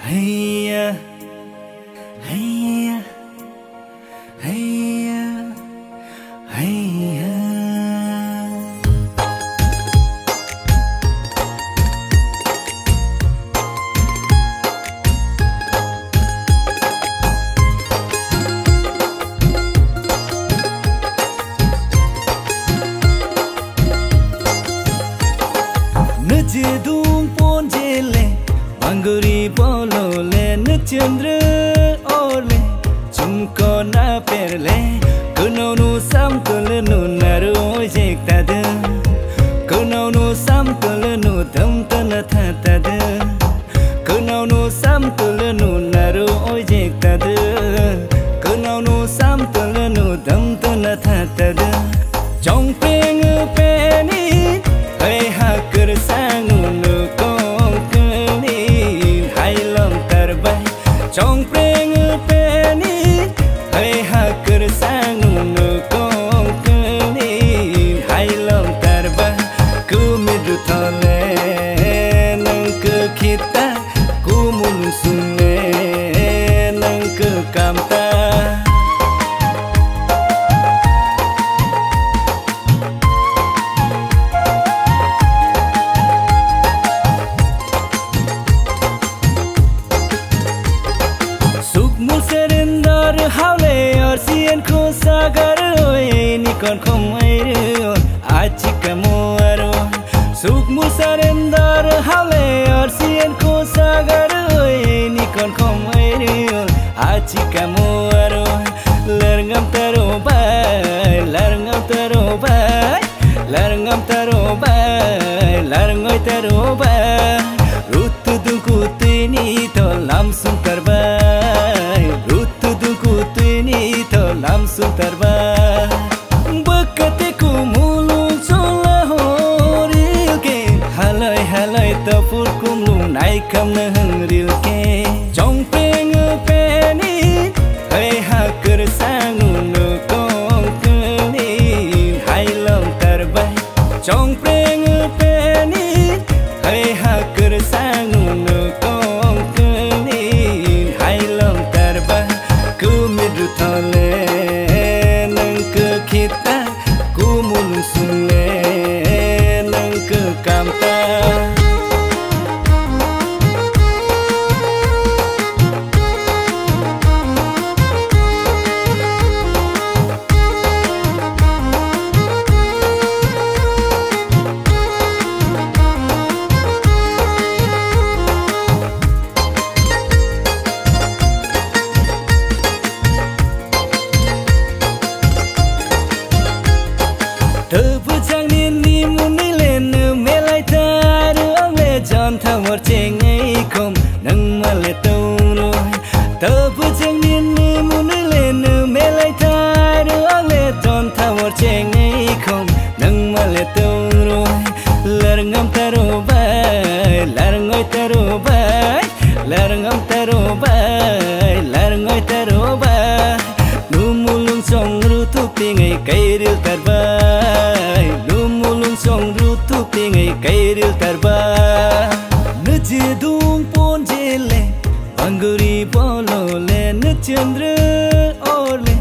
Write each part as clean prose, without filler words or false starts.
Hey, hey, hey, hey. Nujidung pon jele Banguri bolo le Nuchandra ole Chumko na perle Kuno nu sam tole nu naru ojek tada Kuno nu sam tole nu tham tana tha tada Kuno nu sam tole nu naru ojek tada Kuno nu sam tole nu tham tana tha tada Trong peng peni Hey hakar sang nu kong kuni Hai lam terbai Trong peng peni Hey hakar sang nu kong kuni Hai lam terbai Ku midu thale nang ke kita Ku mun sunne nang ke kamta Haule or sien ko sagar oi ni kon khomai re achi kamoro suk mu sarendar haule or sien ko sagar oi ni kon khomai re achi kamoro larngam taro bai larngam taro bai larngam taro bai larngoi taro bai rutu dunku tini to lam sum tarbai rutu dunku tini to lam sum tarbai bakate ku mulung chola horil ke halai halai ta fur kum lung nai kam na hangril ke jong peng peni hey hakar sang nu kong kuni hai lam tarbai jong peng peni hey hakar sang nu kong kuni hai lam tarbai ku midu thale nang ke kita ku mun sunne nang ke kamta Terpucang ni muni lenu melai taru ame jan thamor cengai kom nang male toro Terpucang ni muni lenu melai taru ame jan thamor cengai kom nang male toro larngam taro bai larngoi taro bai larngam taro bai larngoi taro bai numulung song rutu pingai kairil tarbai numulung song rutu pingai kairil tarbai nujidung pon jele banguri bolo le nuchandra ole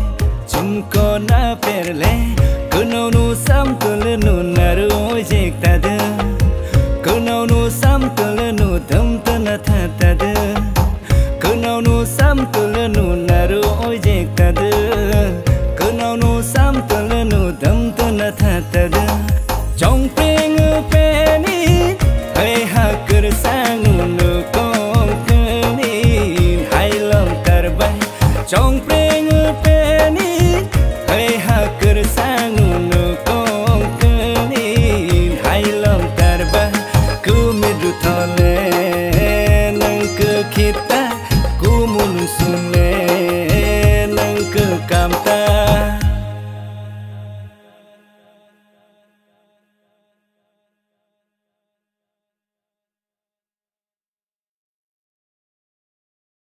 chumko na perle kuno nu sam tole nu naru ojek tada kuno nu sam tole nu tham tana tha tada kuno nu sam tole nu naru ojek tada kuno nu sam tole nu tham tana tha tada jong peng peni hey hakar sang nu kong kuni hai lam tarbai jong peng peni hey hakar sang nu kong kuni hai lam tarbai ku midu thale nang ke kita ku mun sunne nang ke kamta